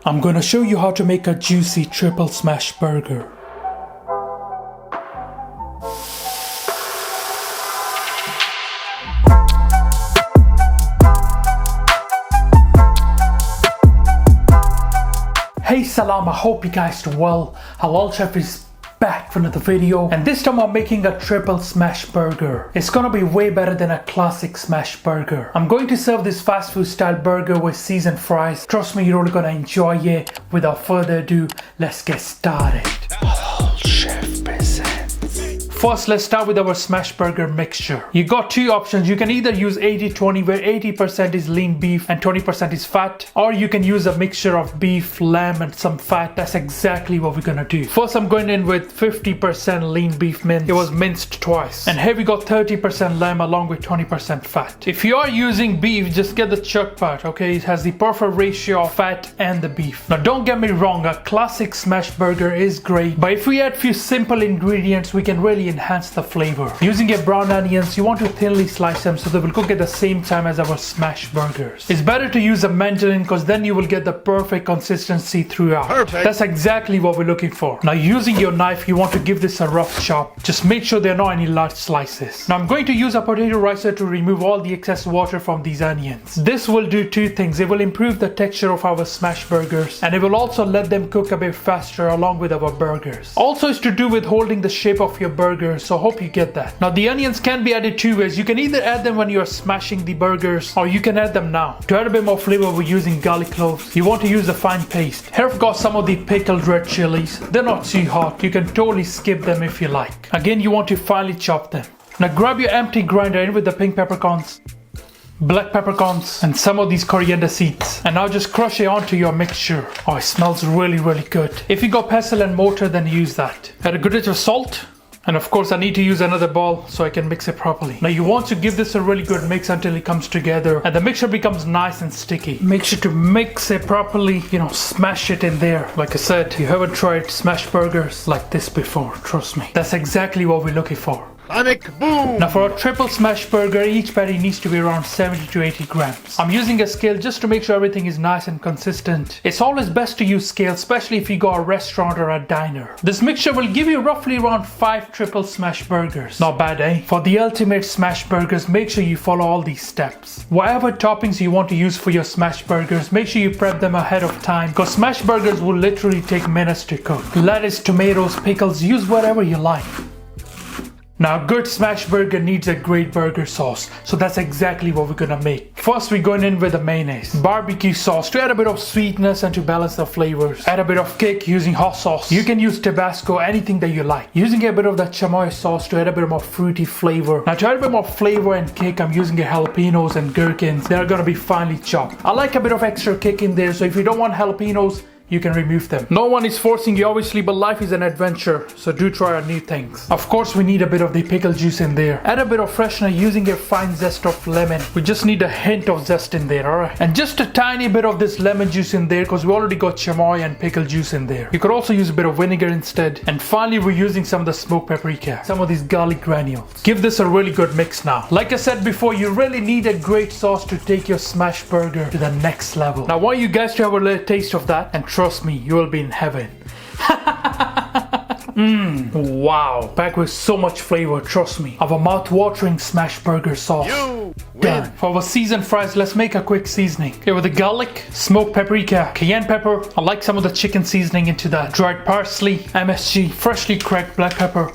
I'm gonna show you how to make a juicy triple smash burger. Hey salam, I hope you guys do well. Halal Chef is back for another video, and this time I'm making a triple smash burger. It's gonna be way better than a classic smash burger. I'm going to serve this fast food style burger with seasoned fries. Trust me, you're really gonna enjoy it. Without further ado, let's get started. Halal Chef presents. First, let's start with our smash burger mixture. You got two options. You can either use 80-20 where 80% is lean beef and 20% is fat, or you can use a mixture of beef, lamb and some fat. That's exactly what we're gonna do. First, I'm going in with 50% lean beef mince. It was minced twice. And here we got 30% lamb along with 20% fat. If you are using beef, just get the chuck part, okay? It has the perfect ratio of fat and the beef. Now don't get me wrong, a classic smash burger is great, but if we add few simple ingredients, we can really enhance the flavor. Using your brown onions, you want to thinly slice them so they will cook at the same time as our smash burgers. It's better to use a mandolin because then you will get the perfect consistency throughout. Perfect. That's exactly what we're looking for. Now using your knife, you want to give this a rough chop. Just make sure there are not any large slices. Now I'm going to use a potato ricer to remove all the excess water from these onions. This will do two things. It will improve the texture of our smash burgers, and it will also let them cook a bit faster along with our burgers. Also, it's to do with holding the shape of your burger, so hope you get that. Now the onions can be added two ways. You can either add them when you are smashing the burgers, or you can add them now. To add a bit more flavor, we're using garlic cloves. You want to use a fine paste. Here I've got some of the pickled red chilies. They're not too hot. You can totally skip them if you like. Again, you want to finely chop them. Now grab your empty grinder in with the pink peppercorns, black peppercorns and some of these coriander seeds, and now just crush it onto your mixture. Oh, it smells really good. If you got pestle and mortar, then use that. Add a good bit of salt. And of course I need to use another bowl so I can mix it properly. Now you want to give this a really good mix until it comes together and the mixture becomes nice and sticky. Make sure to mix it properly, smash it in there. Like I said, you haven't tried smash burgers like this before, trust me. That's exactly what we're looking for. Boom. Now for a triple smash burger, each patty needs to be around 70 to 80 grams. I'm using a scale just to make sure everything is nice and consistent. It's always best to use scale, especially if you go to a restaurant or a diner. This mixture will give you roughly around 5 triple smash burgers. Not bad, eh? For the ultimate smash burgers, make sure you follow all these steps. Whatever toppings you want to use for your smash burgers, make sure you prep them ahead of time, because smash burgers will literally take minutes to cook. Lettuce, tomatoes, pickles, use whatever you like. Now a good smash burger needs a great burger sauce, so that's exactly what we're gonna make. First we're going in with the mayonnaise, barbecue sauce to add a bit of sweetness and to balance the flavors. Add a bit of kick using hot sauce. You can use Tabasco, anything that you like. Using a bit of that chamoy sauce to add a bit more fruity flavor. Now to add a bit more flavor and kick, I'm using jalapenos and gherkins. They're gonna be finely chopped. I like a bit of extra kick in there, so if you don't want jalapenos, you can remove them. No one is forcing you obviously, but life is an adventure, so do try out new things. Of course we need a bit of the pickle juice in there. Add a bit of freshener using a fine zest of lemon. We just need a hint of zest in there, alright? And just a tiny bit of this lemon juice in there because we already got chamoy and pickle juice in there. You could also use a bit of vinegar instead. And finally we're using some of the smoked paprika, some of these garlic granules. Give this a really good mix now. Like I said before, you really need a great sauce to take your smash burger to the next level. Now I want you guys to have a little taste of that, and trust me, you will be in heaven. Wow, packed with so much flavor, trust me. Our mouth-watering smash burger sauce. Done. For our seasoned fries, let's make a quick seasoning. Okay, with the garlic, smoked paprika, cayenne pepper. I like some of the chicken seasoning into that. Dried parsley, MSG, freshly cracked black pepper,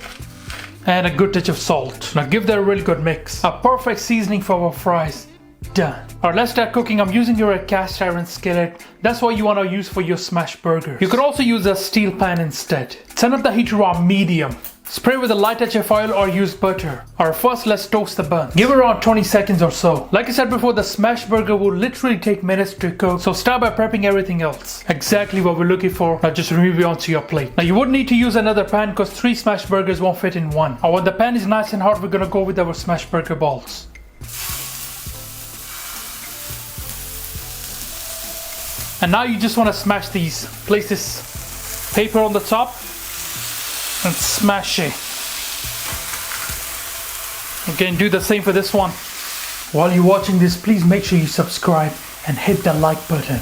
and a good touch of salt. Now give that a really good mix. A perfect seasoning for our fries. Done. Alright, let's start cooking. I'm using your cast iron skillet. That's what you want to use for your smash burgers. You could also use a steel pan instead. Turn up the heat to around medium. Spray with a light touch of oil or use butter. Alright, first let's toast the bun. Give it around 20 seconds or so. Like I said before, the smash burger will literally take minutes to cook, so start by prepping everything else. Exactly what we're looking for. Now just remove it onto your plate. Now you would need to use another pan because 3 smash burgers won't fit in one. And when the pan is nice and hot, we're gonna go with our smash burger balls. And now you just want to smash these. Place this paper on the top and smash it. Again, do the same for this one. While you're watching this, please make sure you subscribe and hit the like button.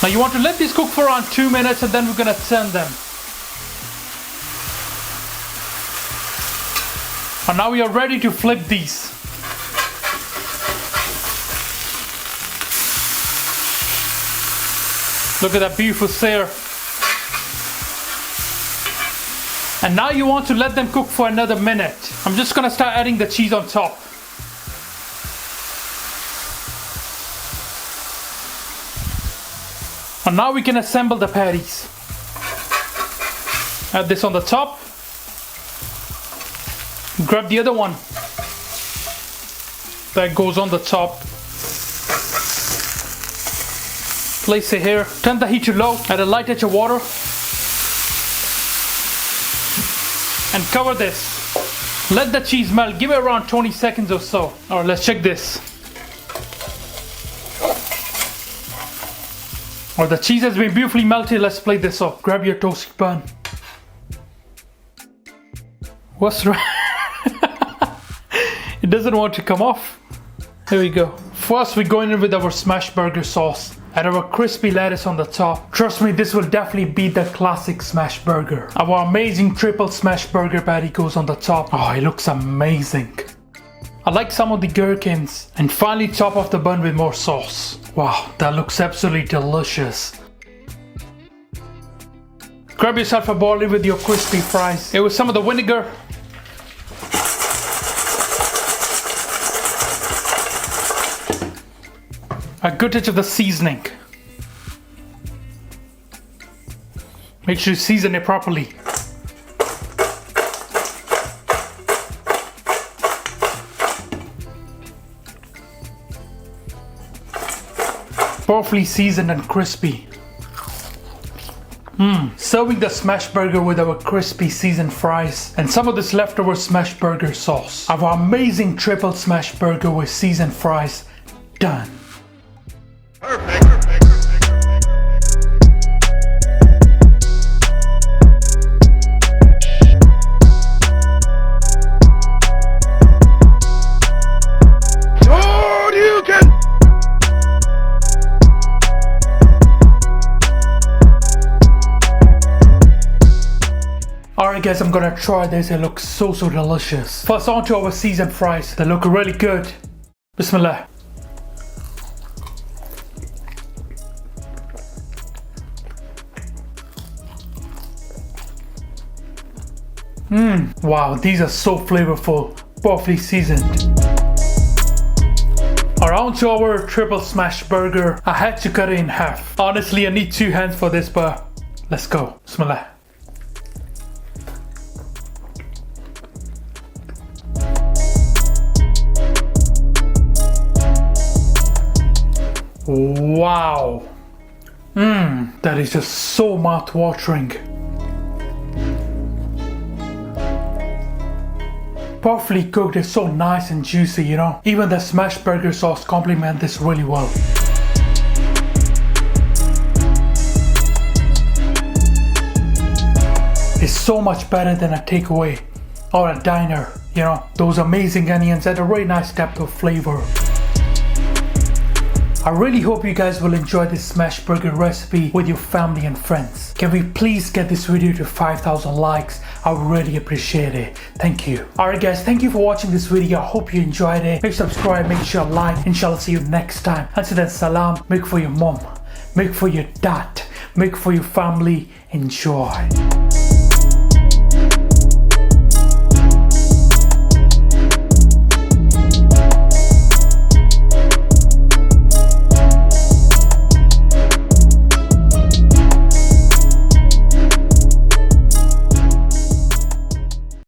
Now you want to let these cook for around 2 minutes and then we're gonna turn them. And now we are ready to flip these. Look at that beautiful sear. And now you want to let them cook for another minute. I'm just gonna start adding the cheese on top. And now we can assemble the patties. Add this on the top. Grab the other one. That goes on the top. Place it here. Turn the heat to low. Add a light touch of water. And cover this. Let the cheese melt. Give it around 20 seconds or so. Alright, let's check this. Alright, the cheese has been beautifully melted. Let's plate this up. Grab your toasting pan. What's wrong? It doesn't want to come off. Here we go. First, we're going in with our smash burger sauce. Add our crispy lettuce on the top. Trust me, this will definitely beat the classic smash burger. Our amazing triple smash burger patty goes on the top. Oh, it looks amazing. I like some of the gherkins. And finally top off the bun with more sauce. Wow, that looks absolutely delicious. Grab yourself a bowl with your crispy fries. Here with some of the vinegar. A good touch of the seasoning. Make sure you season it properly. Perfectly seasoned and crispy. Serving the smash burger with our crispy seasoned fries and some of this leftover smash burger sauce. Our amazing triple smash burger with seasoned fries. Done. Perfect. Alright guys, I'm gonna try this. It looks so delicious. First on to our seasoned fries. They look really good. Bismillah. Wow, these are so flavorful. Perfectly seasoned. Alright, on to our triple smash burger. I had to cut it in half. Honestly, I need 2 hands for this, but let's go. Bismillah. Wow. That is just so mouth-watering. Perfectly cooked, it's so nice and juicy, you know. Even the smash burger sauce complements this really well. It's so much better than a takeaway or a diner, you know. Those amazing onions add a really nice depth of flavor. I really hope you guys will enjoy this smash burger recipe with your family and friends. Can we please get this video to 5,000 likes? I would really appreciate it. Thank you. Alright guys, thank you for watching this video. I hope you enjoyed it. Make sure to subscribe, make sure to like. Inshallah, see you next time. Until then, salam. Make for your mom. Make for your dad. Make for your family. Enjoy.